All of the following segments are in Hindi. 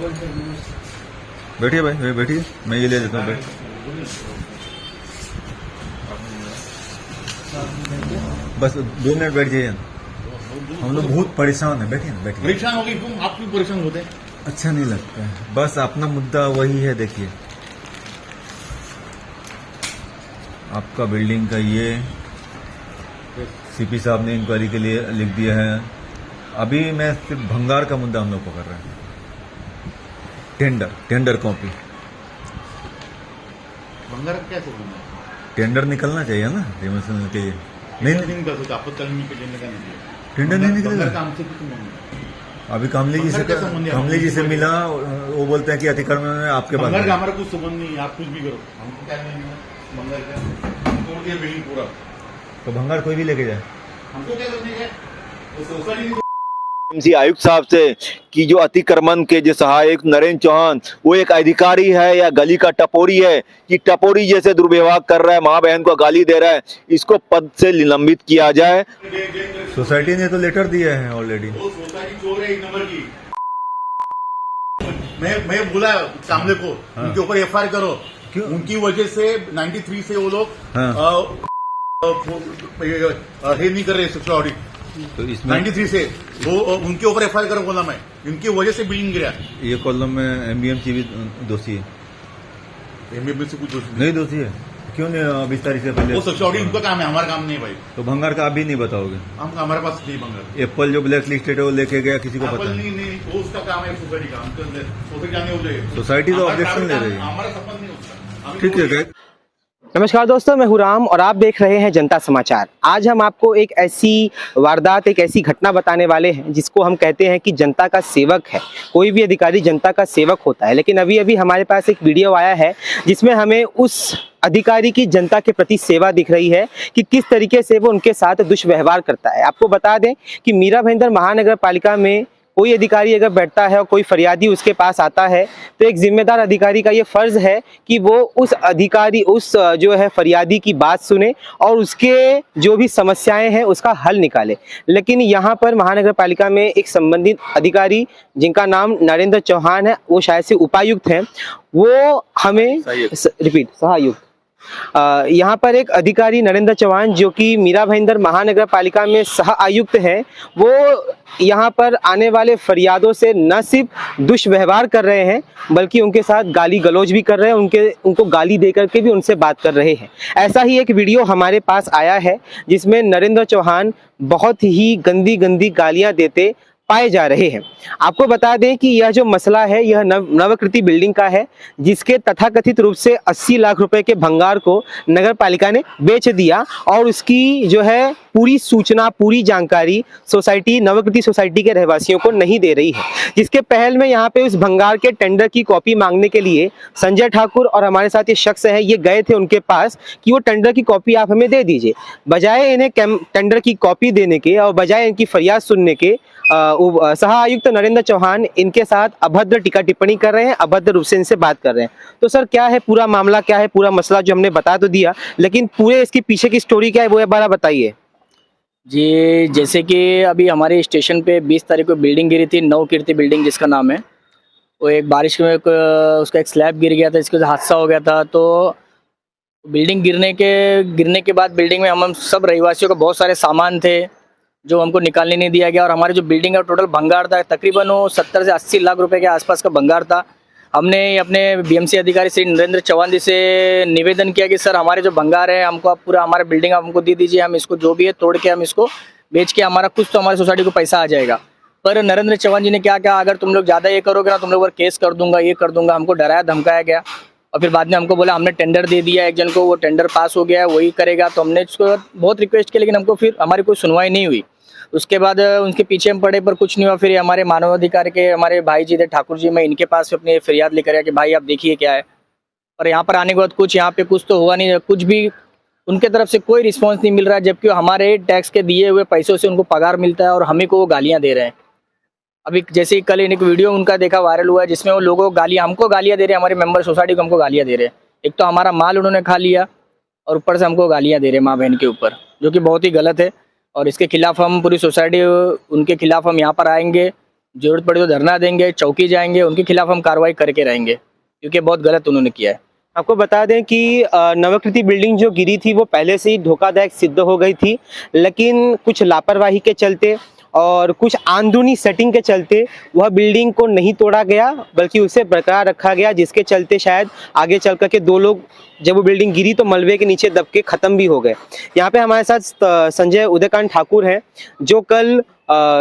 बैठिए भाई, बैठिए, मैं ये ले लेता हूँ। बस 2 मिनट बैठ जाइए, हम लोग बहुत परेशान है। बैठिए ना, बैठिए। परेशान हो गई तुम, आप क्यों परेशान होते हैं? अच्छा नहीं लगता है, बस अपना मुद्दा वही है। देखिए आपका बिल्डिंग का ये सीपी साहब ने इंक्वायरी के लिए लिख दिया है। अभी मैं सिर्फ भंगार का मुद्दा हम लोग पकड़ रहे हैं। टेंडर कॉपी, भंगार कैसे बोलना? टेंडर निकलना चाहिए ना डिमोशन के लिए। नहीं निकल सकता, आपत्कालीन के टेंडर का नहीं। टेंडर नहीं निकलेगा। काम से कुछ नहीं। अभी कमली जी से मिला, वो बोलते हैं कि अतिक्रमण में आपके पास भंगार का हमारा कुछ संबंध नहीं, आप कुछ भी करो, हमको क्या नहीं है भंगार का। तोड़ दिया बिल्डिंग पूरा, तो भंगार कोई भी लेके जाए, हमको क्या करने का? वो सोसाइटी एमसी आयुक्त साहब से कि जो अतिक्रमण के जो सहायक नरेंद्र चौहान वो एक अधिकारी है या गली का टपोरी है, कि टपोरी जैसे दुर्व्यवहार कर रहा है, माँ बहन को गाली दे रहा है, इसको पद से निलंबित किया जाए। सोसाइटी ने तो लेटर दिया है ऑलरेडी। वो सोसाइटी चोर है एक नंबर की। मैं बोला सामने को, उनके ऊपर एफआईआर करो। क्यों? उनकी वजह से 93 से वो लोग ये नहीं कर रहे सोशल ऑडिट। तो इसमें 93 से वो उनके ऊपर एफआईआर करो बोला मैं, इनकी वजह से बिल्डिंग गिरा। ये कॉलम में एमबीएमसी भी दोषी है। एमबीएमसी से कुछ दोष नहीं दोषी है, क्यों नहीं? अब इस तारीख से पहले वो सोशल ऑडिट उनका काम है, हमारा काम नहीं भाई। तो भंगार का आप भी नहीं बताओगे? हम हमारे पास नहीं भंगार। एप्पल जो ब्लैक लिस्टेड है वो लेके गया, किसी को पता नहीं नहीं, वो उसका काम है सोसाइटी का। सोसाइटी जाने हो जाए, सोसाइटी तो ऑब्जेक्शन ले रही है। हमारा संबंध नहीं उसका। ठीक है। नमस्कार दोस्तों, मैं हूं राम और आप देख रहे हैं जनता समाचार। आज हम आपको एक ऐसी वारदात, एक ऐसी घटना बताने वाले हैं जिसको हम कहते हैं कि जनता का सेवक है। कोई भी अधिकारी जनता का सेवक होता है, लेकिन अभी अभी हमारे पास एक वीडियो आया है जिसमें हमें उस अधिकारी की जनता के प्रति सेवा दिख रही है कि किस तरीके से वो उनके साथ दुष्व्यवहार करता है। आपको बता दें कि मीरा भाईंदर महानगर पालिका में कोई अधिकारी अगर बैठता है और कोई फरियादी उसके पास आता है तो एक जिम्मेदार अधिकारी का ये फर्ज है कि वो उस अधिकारी, उस जो है फरियादी की बात सुने और उसके जो भी समस्याएं हैं उसका हल निकाले। लेकिन यहाँ पर महानगर पालिका में एक संबंधित अधिकारी जिनका नाम नरेंद्र चौहान है, वो शायद से उपायुक्त हैं, वो हमें सहायुक्त यहाँ पर एक अधिकारी नरेंद्र चौहान जो कि मीरा भाईंदर महानगर पालिका में सह आयुक्त हैं, वो यहाँ पर आने वाले फरियादों से न सिर्फ दुष्व्यवहार कर रहे हैं बल्कि उनके साथ गाली गलौज भी कर रहे हैं, उनको गाली दे करके भी उनसे बात कर रहे हैं। ऐसा ही एक वीडियो हमारे पास आया है जिसमें नरेंद्र चौहान बहुत ही गंदी गंदी गालियां देते पाए जा रहे हैं। आपको बता दें कि यह जो मसला है यह नवाकृति बिल्डिंग का है, जिसके तथाकथित रूप से 80 लाख रुपए के भंगार को नगर पालिका ने बेच दिया और उसकी जो है पूरी सूचना, पूरी जानकारी सोसाइटी, नवाकृति सोसाइटी के रहवासियों को नहीं दे रही है। जिसके पहल में यहाँ पे उस भंगार के टेंडर की कॉपी मांगने के लिए संजय ठाकुर और हमारे साथ ये शख्स है, ये गए थे उनके पास कि वो टेंडर की कॉपी आप हमें दे दीजिए। बजाय इन्हें टेंडर की कॉपी देने के और बजाय इनकी फरियाद सुनने के सह आयुक्त नरेंद्र चौहान इनके साथ अभद्र टीका टिप्पणी कर रहे हैं, अभद्र रूप से इनसे बात कर रहे हैं। तो सर क्या है पूरा मामला, क्या है पूरा मसला? जो हमने बता तो दिया, लेकिन पूरे इसके पीछे की स्टोरी क्या है वो एक बार बताइए। जी, जैसे कि अभी हमारे स्टेशन पे 20 तारीख को बिल्डिंग गिरी थी, नवकीर्ति बिल्डिंग जिसका नाम है। वो एक बारिश में उसका एक स्लैब गिर गया था, इसके वजह हादसा हो गया था। तो बिल्डिंग गिरने के बाद बिल्डिंग में हम सब रहवासियों का बहुत सारे सामान थे जो हमको निकालने नहीं दिया गया और हमारे जो बिल्डिंग का टोटल भंगार था तकरीबन वो 70 से 80 लाख रुपए के आसपास का भंगार था। हमने अपने बीएमसी अधिकारी श्री नरेंद्र चौहान जी से निवेदन किया कि सर हमारे जो भंगार है हमको आप पूरा हमारा बिल्डिंग आप हमको दे दीजिए, हम इसको जो भी है तोड़ के हम इसको बेच के हमारा कुछ तो हमारी सोसाइटी को पैसा आ जाएगा। पर नरेंद्र चौहान जी ने क्या कहा, अगर तुम लोग ज़्यादा ये करोगे ना तुम लोग पर केस कर दूंगा, ये कर दूंगा, हमको डराया धमकाया गया। और फिर बाद में हमको बोला हमने टेंडर दे दिया एक जन को, वो टेंडर पास हो गया, वही करेगा। तो हमने उसको बहुत रिक्वेस्ट किया लेकिन हमको फिर हमारी कोई सुनवाई नहीं हुई। उसके बाद उनके पीछे हम पड़े पर कुछ नहीं हुआ। फिर हमारे मानवाधिकार के हमारे भाई जी थे ठाकुर जी, मैं इनके पास अपनी फरियाद लेकर आया कि भाई आप देखिए क्या है। पर यहाँ पर आने के बाद कुछ यहाँ पे कुछ तो हुआ नहीं, कुछ भी उनके तरफ से कोई रिस्पांस नहीं मिल रहा है, जबकि हमारे टैक्स के दिए हुए पैसों से उनको पगार मिलता है और हमें को वो गालियाँ दे रहे हैं। अभी जैसे कल एक वीडियो उनका देखा वायरल हुआ है जिसमें वो लोगों को हमको गालियाँ दे रहे हैं, हमारे मेंबर सोसाइटी को हमको गालियाँ दे रहे हैं। एक तो हमारा माल उन्होंने खा लिया और ऊपर से हमको गालियाँ दे रहे हैं माँ बहन के ऊपर, जो कि बहुत ही गलत है। और इसके खिलाफ हम पूरी सोसाइटी उनके खिलाफ हम यहाँ पर आएंगे जरूरत पड़ी तो धरना देंगे, चौकी जाएंगे, उनके खिलाफ हम कार्रवाई करके रहेंगे, क्योंकि बहुत गलत उन्होंने किया है। आपको बता दें कि नवाकृति बिल्डिंग जो गिरी थी वो पहले से ही धोखादायक सिद्ध हो गई थी, लेकिन कुछ लापरवाही के चलते और कुछ अंदरूनी सेटिंग के चलते वह बिल्डिंग को नहीं तोड़ा गया, बल्कि उसे बरकरार रखा गया, जिसके चलते शायद आगे चल कर के 2 लोग जब वो बिल्डिंग गिरी तो मलबे के नीचे दब के ख़त्म भी हो गए। यहाँ पे हमारे साथ संजय उदयकांत ठाकुर हैं, जो कल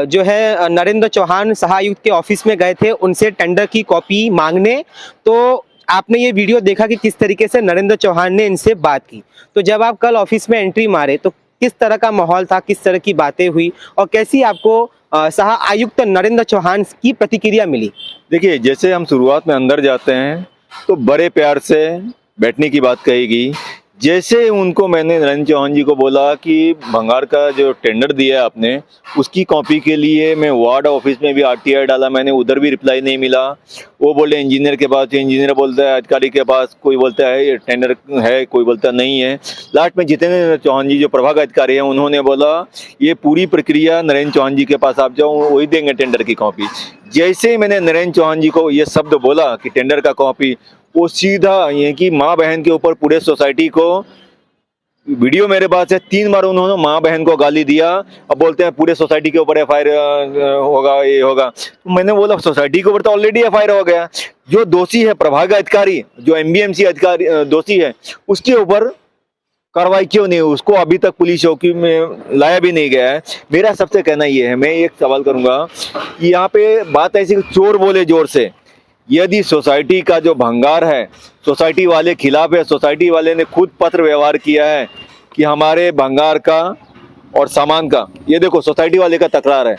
जो है नरेंद्र चौहान सहायुक्त के ऑफिस में गए थे उनसे टेंडर की कॉपी मांगने। तो आपने ये वीडियो देखा कि किस तरीके से नरेंद्र चौहान ने इनसे बात की। तो जब आप कल ऑफिस में एंट्री मारे तो किस तरह का माहौल था, किस तरह की बातें हुई और कैसी आपको सहा आयुक्त नरेंद्र चौहान की प्रतिक्रिया मिली? देखिए, जैसे हम शुरुआत में अंदर जाते हैं तो बड़े प्यार से बैठने की बात कही। जैसे उनको मैंने नरेंद्र चौहान जी को बोला कि भंगार का जो टेंडर दिया है आपने, उसकी कॉपी के लिए मैं वार्ड ऑफिस में भी आरटीआई डाला, मैंने उधर भी रिप्लाई नहीं मिला। वो बोले इंजीनियर के पास, इंजीनियर बोलता है अधिकारी के पास, कोई बोलता है टेंडर है, कोई बोलता नहीं है। लास्ट में जितेंद्र चौहान जी जो प्रभाग अधिकारी हैं उन्होंने बोला ये पूरी प्रक्रिया नरेंद्र चौहान जी के पास आप जाओ, वही देंगे टेंडर की कॉपी। जैसे ही मैंने नरेंद्र चौहान जी को ये शब्द बोला कि टेंडर का कॉपी, वो सीधा ये कि माँ बहन के ऊपर पूरे सोसाइटी को, वीडियो मेरे पास है, 3 बार उन्होंने माँ बहन को गाली दिया। अब बोलते हैं पूरे सोसाइटी के ऊपर एफआईआर होगा, ये होगा। तो मैंने बोला सोसाइटी के ऊपर तो ऑलरेडी एफआईआर हो गया, जो दोषी है प्रभाग अधिकारी, जो एमबीएमसी अधिकारी दोषी है, उसके ऊपर कार्रवाई क्यों नहीं, उसको अभी तक पुलिस चौकी में लाया भी नहीं गया है। मेरा सबसे कहना ये है, मैं एक सवाल करूंगा कि यहाँ पे बात ऐसी कि चोर बोले जोर से, यदि सोसाइटी का जो भंगार है सोसाइटी वाले खिलाफ है, सोसाइटी वाले ने खुद पत्र व्यवहार किया है कि हमारे भंगार का और सामान का, ये देखो सोसाइटी वाले का तकरार है,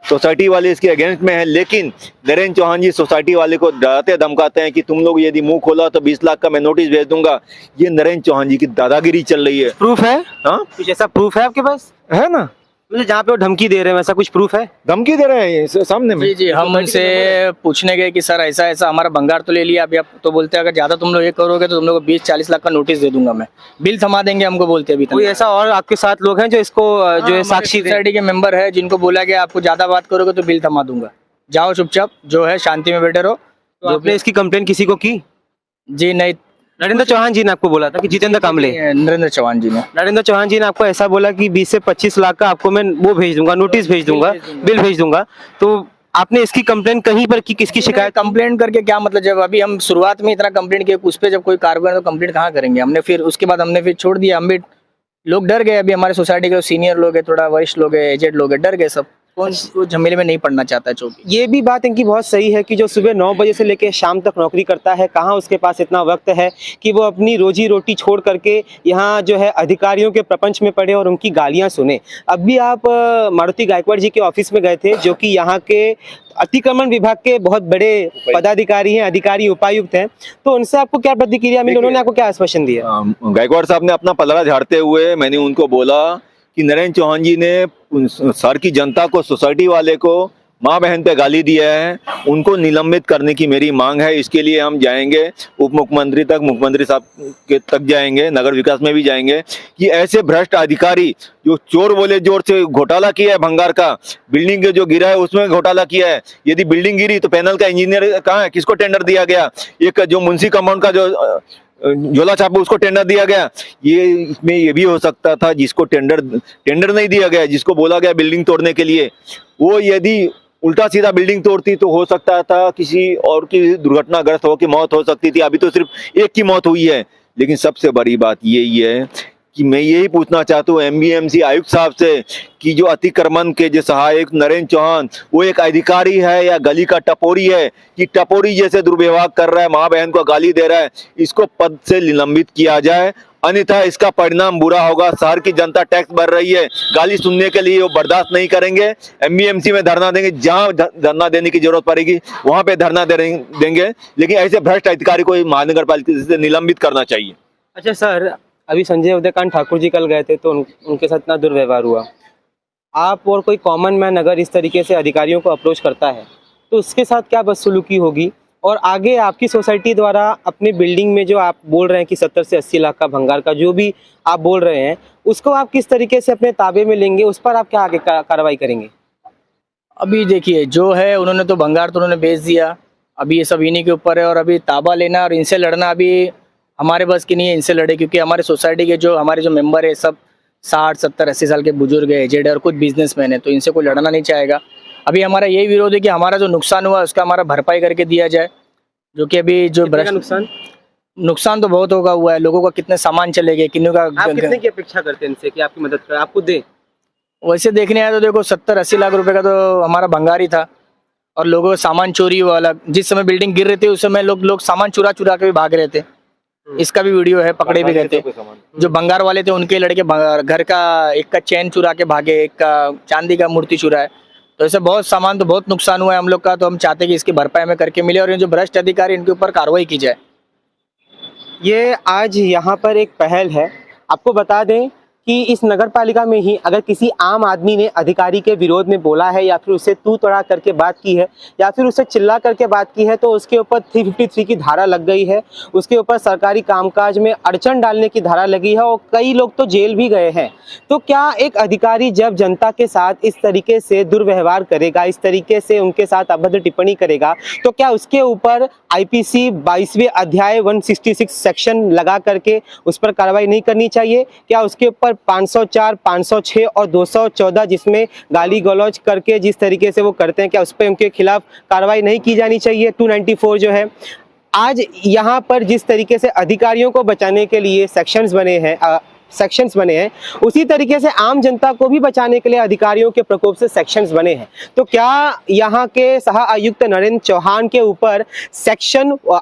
सोसाइटी वाले इसके अगेंस्ट में है, लेकिन नरेंद्र चौहान जी सोसाइटी वाले को डराते धमकाते हैं कि तुम लोग यदि मुंह खोला तो 20 लाख का मैं नोटिस भेज दूंगा। ये नरेंद्र चौहान जी की दादागिरी चल रही है। प्रूफ है? हाँ, कुछ ऐसा प्रूफ है आपके पास? है ना, मतलब जहाँ पे वो धमकी दे रहे हैं वैसा कुछ प्रूफ है? धमकी दे रहे हैं सामने में। जी, हम उनसे पूछने गए कि सर ऐसा ऐसा हमारा भंगार तो ले लिया, अभी आप तो बोलते हैं अगर ज्यादा तुम लोग ये करोगे तो तुम लोग को 20-40 लाख का नोटिस दे दूंगा, मैं बिल थमा देंगे, हमको बोलते हैं। अभी कोई ऐसा और आपके साथ लोग हैं जो इसको जो है साक्षी सोसाइटी के मेंबर है जिनको बोला गया आपको ज्यादा बात करोगे तो बिल थमा दूंगा, जाओ चुपचाप, जो है शांति में बैठे रहो। तो आपने इसकी कंप्लेंट किसी को की? जी नहीं, नरेंद्र चौहान जी ने आपको बोला था कि जितेंद्र कामले? नरेंद्र चौहान जी ने। नरेंद्र चौहान जी ने आपको ऐसा बोला कि 20 से 25 लाख का आपको मैं वो भेज दूंगा, नोटिस भेज दूंगा, बिल भेज दूंगा। तो आपने इसकी कंप्लेंट कहीं पर की? किसकी शिकायत? कंप्लेंट करके क्या मतलब, जब अभी हम शुरुआत में इतना कंप्लेंट किए, उस पर जब कोई कार्रवाई तो कंप्लेंट कहाँ करेंगे हमने, फिर उसके बाद हमने फिर छोड़ दिया। हम भी लोग डर गए, अभी हमारे सोसाइटी के सीनियर लोग है, थोड़ा वरिष्ठ लोग है, एजेड लोग है, डर गए सब, कौन झमेले में नहीं पड़ना चाहता है चौकी। ये भी बात इनकी बहुत सही है कि जो सुबह 9 बजे से लेकर शाम तक नौकरी करता है, कहाँ उसके पास इतना वक्त है कि वो अपनी रोजी रोटी छोड़ करके यहाँ जो है अधिकारियों के प्रपंच में पड़े और उनकी गालियाँ सुने। अब भी आप मारुति गायकवाड़ जी के ऑफिस में गए थे, जो कि यहाँ के अतिक्रमण विभाग के बहुत बड़े पदाधिकारी हैं, अधिकारी उपायुक्त हैं, तो उनसे आपको क्या प्रतिक्रिया मिली? उन्होंने आपको क्या आश्वासन दिया? गायकवाड़ साहब ने अपना पलड़ा झाड़ते हुए मैंने उनको बोला कि नरेंद्र चौहान जी ने शहर की जनता को, सोसाइटी वाले को माँ बहन पे गाली दिया है, उनको निलंबित करने की मेरी मांग है। इसके लिए हम जाएंगे उप मुख्यमंत्री तक, मुख्यमंत्री साहब के तक जाएंगे, नगर विकास में भी जाएंगे कि ऐसे भ्रष्ट अधिकारी जो चोर बोले जोर से घोटाला किया है, भंगार का बिल्डिंग जो गिरा है उसमें घोटाला किया है। यदि बिल्डिंग गिरी तो पैनल का इंजीनियर कहाँ है, किसको टेंडर दिया गया? एक जो मुंशी कंपाउंड का जो झोला छापा उसको टेंडर दिया गया। ये इसमें ये भी हो सकता था जिसको टेंडर नहीं दिया गया, जिसको बोला गया बिल्डिंग तोड़ने के लिए, वो यदि उल्टा सीधा बिल्डिंग तोड़ती तो हो सकता था किसी और की दुर्घटनाग्रस्त हो, की मौत हो सकती थी। अभी तो सिर्फ एक की मौत हुई है। लेकिन सबसे बड़ी बात यही है कि मैं यही पूछना चाहता हूँ एमबीएमसी आयुक्त साहब से कि जो अतिक्रमण के जो सहायक नरेंद्र चौहान, वो एक अधिकारी है या गली का टपोरी है कि टपोरी जैसे दुर्व्यवहार कर रहा है, माँ बहन को गाली दे रहा है, इसको पद से निलंबित किया जाए, अन्यथा इसका परिणाम बुरा होगा। शहर की जनता टैक्स भर रही है, गाली सुनने के लिए वो बर्दाश्त नहीं करेंगे। एमबीएमसी में धरना देंगे, जहां धरना देने की जरूरत पड़ेगी वहां पे धरना देंगे, लेकिन ऐसे भ्रष्ट अधिकारी को महानगर पालिका से निलंबित करना चाहिए। अच्छा सर, अभी संजय उदयकांत ठाकुर जी कल गए थे तो उनके साथ इतना दुर्व्यवहार हुआ। आप और कोई कॉमन मैन अगर इस तरीके से अधिकारियों को अप्रोच करता है तो उसके साथ क्या बदसलूकी होगी? और आगे आपकी सोसाइटी द्वारा अपने बिल्डिंग में जो आप बोल रहे हैं कि 70 से 80 लाख का भंगार का जो भी आप बोल रहे हैं, उसको आप किस तरीके से अपने ताबे में लेंगे? उस पर आप क्या आगे कार्रवाई करेंगे? अभी देखिए जो है उन्होंने तो भंगार तो उन्होंने बेच दिया, अभी ये सब इन्हीं के ऊपर है। और अभी ताबा लेना और इनसे लड़ना अभी हमारे बस की नहीं है, इनसे लड़े, क्योंकि हमारे सोसाइटी के जो हमारे जो मेंबर है सब 60, 70, 80 साल के बुजुर्ग है, एजेड है और कुछ बिजनेसमैन है, तो इनसे कोई लड़ना नहीं चाहेगा। अभी हमारा यही विरोध है कि हमारा जो नुकसान हुआ उसका हमारा भरपाई करके दिया जाए, जो कि अभी जो कितने का नुकसान? नुकसान तो बहुत होगा हुआ है, लोगों का कितने सामान चले गए, किन्नों का आप कितने की अपेक्षा करते हैं इनसे कि आपकी मदद करें, आपको दे? वैसे देखने आया तो देखो 70-80 लाख रुपए का तो हमारा भंगार ही था, और लोगों का सामान चोरी हुआ अलग। जिस समय बिल्डिंग गिर रही थी उस समय लोग सामान चुरा चुरा के भी भाग रहे थे, इसका भी वीडियो है, पकड़े भी गए थे। जो भंगार वाले थे उनके लड़के घर का एक का चैन चुरा के भागे, एक का चांदी का मूर्ति चुरा है। तो ऐसे बहुत सामान, तो बहुत नुकसान हुआ है हम लोग का। तो हम चाहते हैं कि इसकी भरपाई हमें करके मिले और ये जो भ्रष्ट अधिकारी इनके ऊपर कार्रवाई की जाए। ये आज यहाँ पर एक पहल है। आपको बता दें कि इस नगर पालिका में ही अगर किसी आम आदमी ने अधिकारी के विरोध में बोला है या फिर उसे तू तड़ा करके बात की है या फिर उसे चिल्ला करके बात की है तो उसके ऊपर 353 की धारा लग गई है, उसके ऊपर सरकारी कामकाज में अड़चन डालने की धारा लगी है और कई लोग तो जेल भी गए हैं। तो क्या एक अधिकारी जब जनता के साथ इस तरीके से दुर्व्यवहार करेगा, इस तरीके से उनके साथ अभद्र टिप्पणी करेगा, तो क्या उसके ऊपर IPC 22वें अध्याय 166 सेक्शन लगा करके उस पर कार्रवाई नहीं करनी चाहिए? क्या उसके ऊपर 504, 506 और 214 जिसमें गाली गलौज करके जिस तरीके से वो करते हैं, क्या उस पर उनके खिलाफ कार्रवाई नहीं की जानी चाहिए? 294 जो है, आज यहाँ पर जिस तरीके से अधिकारियों को बचाने के लिए सेक्शंस बने हैं उसी तरीके से आम जनता को भी बचाने के लिए अधिकारियों के प्रकोप से सेक्शंस बने हैं। तो क्या यहाँ के सह आयुक्त नरेंद्र चौहान के ऊपर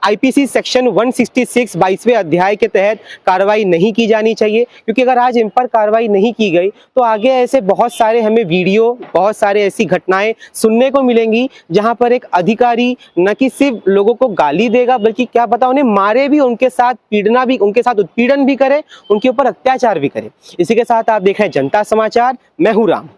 IPC सेक्शन 166 22वें अध्याय के तहत कार्रवाई नहीं की जानी चाहिए? क्योंकि अगर आज इन पर कार्रवाई नहीं की गई तो आगे ऐसे बहुत सारे हमें वीडियो, बहुत सारे ऐसी घटनाएं सुनने को मिलेंगी जहां पर एक अधिकारी न कि सिर्फ लोगों को गाली देगा बल्कि क्या पता उन्हें मारे भी, उनके साथ उत्पीड़न भी करे, उनके ऊपर अत्याचार भी करे। इसी के साथ आप देख रहे हैं जनता समाचार, मैं हूं राम।